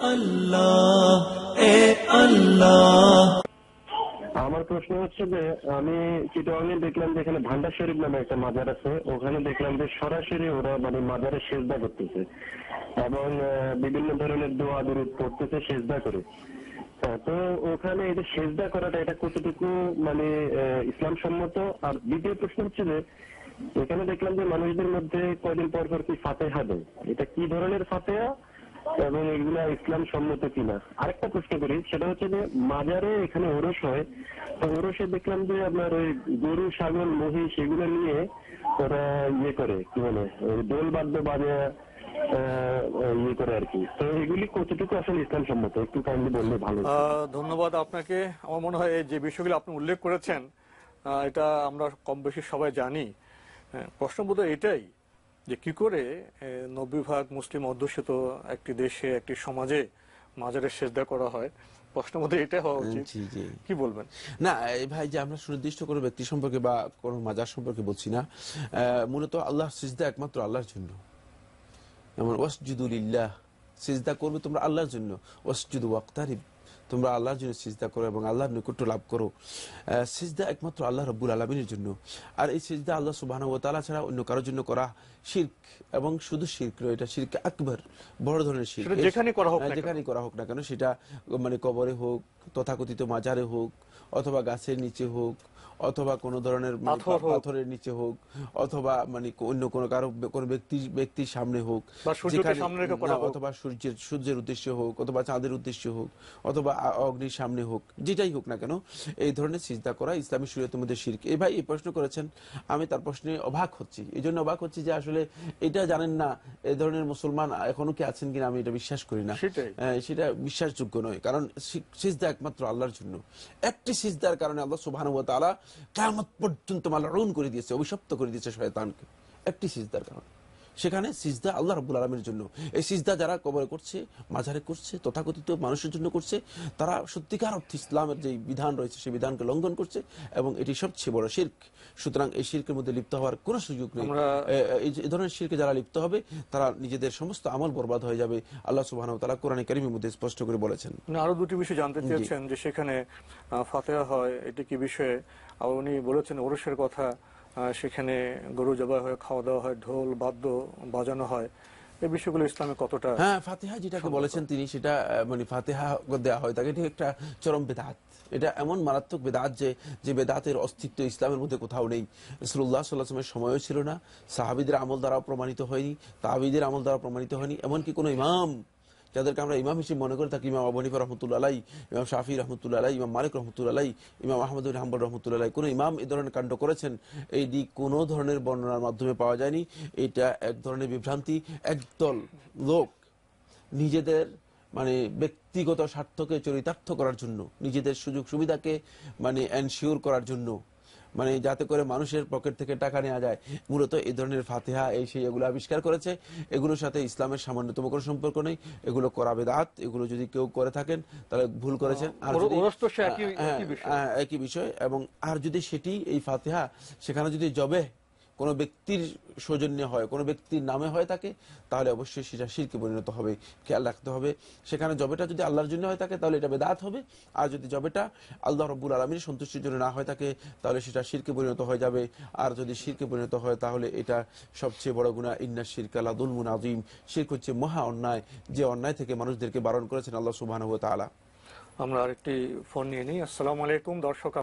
আল্লাহ এ আল্লাহ। আমার প্রশ্ন হচ্ছে যে আমি চিটাগাঙে দেখলাম যে এখানে ভান্ডার শরীফ নামে একটা মাজার আছে, ওখানে দেখলাম যে সরাসরি ওরা মানে মাজারে সেজদা করতেছে এবং বিভিন্ন ধরনের দোয়া দুরূদ পড়তেছে সেজদা করে। তো ওখানে এই যে সেজদা করাটা এটা কতটুকু মানে ইসলাম সম্মত? আর দ্বিতীয় প্রশ্ন হচ্ছে যে এখানে দেখলাম যে মানুষদের মধ্যে কয়দিন পর পর কি ফাতেহা দেয়, এটা কি ধরনের ফাতেহা এবং এগুলা ইসলাম সম্মত কিনা? আরেকটা প্রশ্ন করি, সেটা হচ্ছে যে মাজারে এখানে ওরস হয়, তো ওরসে দেখলাম যে আপনার ওই গরু ছাগল মহিষ এগুলো নিয়ে ওরা ইয়ে করে, কি বলে দোল বাদ্য বাজে ইয়ে করে আর কি। তো এগুলি কতটুকু আসলে ইসলাম সম্মত একটু কাইন্ডলি বললে ভালো। ধন্যবাদ আপনাকে। আমার মনে হয় যে বিষয়গুলো আপনি উল্লেখ করেছেন এটা আমরা কম বেশি সবাই জানি। প্রশ্ন বোধহয় এটাই যে কি করে 90% মুসলিম অধ্যুষিত একটি দেশে একটি সমাজে মাজারে সেজদা করা হয়। প্রশ্ন বোধহয় এটা হওয়া উচিত। কি বলবেন? না ভাই, যে আমরা সুনির্দিষ্ট কোনো ব্যক্তি সম্পর্কে বা কোনো মাজার সম্পর্কে বলছি না, মূলত আল্লাহ সিজদা একমাত্র আল্লাহর জন্য। যেমন ওয়াসজুদু লিল্লাহ, সিজদা করবে তোমরা আল্লাহর জন্য। ওয়াসজুদু ওয়াক্তারিব, তোমরা আল্লাহর জন্য সিজদা করো এবং আল্লাহর নৈকট্য লাভ করো। সিজদা একমাত্র আল্লাহ রাব্বুল আলামিনের জন্য। আর এই সিজদা আল্লাহ সুবহানাহু ওয়া তাআলা ছাড়া অন্য কারোর জন্য করা শিরক, এবং শুধু শিরক নয়, এটা শিরক আকবার, বড় ধরনের শিরক। যেখানেই করা হোক না কেন, সেটা মানে কবরে হোক, তথাকথিত মাজারে হোক, অথবা গাছের নিচে হোক, অথবা কোন ধরনের পাথরের নিচে হোক, অথবা মানে অন্য কোনো ব্যক্তির সামনে হোক, অথবা সূর্যের উদ্দেশ্যে হোক, অথবা চাঁদের উদ্দেশ্যে হোক, অথবা অগ্নির সামনে হোক, যেটাই হোক না কেন, এই ধরনের সিজদা করা ইসলামী শরীয়তের মধ্যে শিরক। এই ভাই এই প্রশ্ন করেছেন, আমি তার প্রশ্নে অবাক হচ্ছি। এই জন্য অবাক হচ্ছি যে আসলে এটা জানেন না এই ধরনের মুসলমান এখনো কি আছেন কিনা, আমি এটা বিশ্বাস করি না। সেটা বিশ্বাসযোগ্য নয়, কারণ সিজদা একমাত্র আল্লাহর জন্য। একটি সিজদার কারণে আল্লাহ সুবহানাহু ওয়া তাআলা কিয়ামত পর্যন্ত মালউন করে দিয়েছে, অভিশপ্ত করে দিয়েছে শয়তানকে, একটি সিজদার কারণে। সেখানে সিজদা আল্লাহ রাব্বুল আলামিনের জন্য। এই সিজদা যারা কবরে করছে, মাজারে করছে, তথাকথিত মানুষের জন্য করছে, তারা সত্যিকার অর্থে ইসলামের যে বিধান রয়েছে সেই বিধানকে লঙ্ঘন করছে, এবং এটি সবচেয়ে বড় শিরক। সুতরাং এই শিরকের মধ্যে লিপ্ত হওয়ার কোনো সুযোগ নেই। এই ধরনের শিরকে যারা লিপ্ত হবে তারা নিজেদের সমস্ত আমল বরবাদ হয়ে যাবে। আল্লাহ সুবহানাহু ওয়া তাআলা কোরআনে কারীমের মধ্যে স্পষ্ট করে বলেছেন। আরো দুটি বিষয় জানতে চেয়েছেন যে সেখানে ফাতিহা হয়, এটি কি বিষয়ে? আর উনি বলেছেন ওরসের কথা, সেখানে গরু জবাই হয়, খাওয়া দাওয়া হয়, ঢোল বাদ্য বাজানো হয়, এই বিষয়গুলো ইসলামে কতটা? হ্যাঁ, ফাতিহা যেটাকে বলেছেন তিনি, সেটা মানে ফাতিহা দেওয়া হয় তাকে, এটি একটা চরম বেদাত। এটা এমন মারাত্মক বেদাত যে বেদাতের অস্তিত্ব ইসলামের মধ্যে কোথাও নেই। রাসূলুল্লাহ সাল্লাল্লাহু আলাইহি ওয়াসাল্লামের সময়ও ছিল না, সাহাবীদের আমল দ্বারা প্রমাণিত হয়নি, তাবিঈদের আমল দ্বারা প্রমাণিত হয়নি, এমনকি কোনো ইমাম যাদেরকে আমরা ইমাম হিসেবে মনে করে থাকি, ইমাম আবু হানিফা রাহমাতুল্লাহ আলাইহি, ইমাম শাফিঈ রাহমাতুল্লাহ আলাইহি, ইমাম মালিক রাহমাতুল্লাহ আলাইহি, ইমাম আহমদ বিন হাম্বল রাহমাতুল্লাহ আলাইহি, কোনো ইমাম এই ধরনের কাণ্ড করেছেন এই দিক কোনো ধরনের বর্ণনার মাধ্যমে পাওয়া যায়নি। এটা এক ধরনের বিভ্রান্তি। একদল লোক নিজেদের মানে ব্যক্তিগত স্বার্থকে চরিতার্থ করার জন্য, নিজেদের সুযোগ সুবিধাকে মানে এনশিওর করার জন্য, মানে যাতে করে মানুষের পকেট থেকে টাকা নেওয়া যায়, মূলত এই ধরনের ফাতিহা এই সেই এগুলো আবিষ্কার করেছে। এগুলোর সাথে ইসলামের সামান্যতম কোনো সম্পর্ক নেই, এগুলো করা বেদাত। এগুলো যদি কেউ করে থাকেন তাহলে ভুল করেছেন, আর যদি একই বিষয়। এবং আর যদি সেটি এই ফাতিহা সেখানে যদি জবে কোনো ব্যক্তির সৌজন্যে হয়, কোনো ব্যক্তির নামে হয় থাকে, তাহলে অবশ্যই সেটা শিরকে পরিণত হবে। খেয়াল রাখতে হবে, সেখানে জবেটা যদি আল্লাহর জন্য হয় থাকে তাহলে এটা বেদাত হবে, আর যদি জবেটা আল্লাহ রাব্বুল আলামিনের সন্তুষ্টির জন্য না হয় থাকে তাহলে সেটা শিরকে পরিণত হয়ে যাবে। আর যদি শিরকে পরিণত হয় তাহলে এটা সবচেয়ে বড় গুনাহ। ইন্নাশ শিরকা লাযুলমুন আযীম, শিরক হচ্ছে মহা অন্যায়, যে অন্যায় থেকে মানুষদেরকে বারণ করেছেন আল্লাহ সুবহানাহু ওয়া তাআলা। আমরা আরেকটি ফোন নিয়ে নিই। আসসালামু আলাইকুম দর্শক।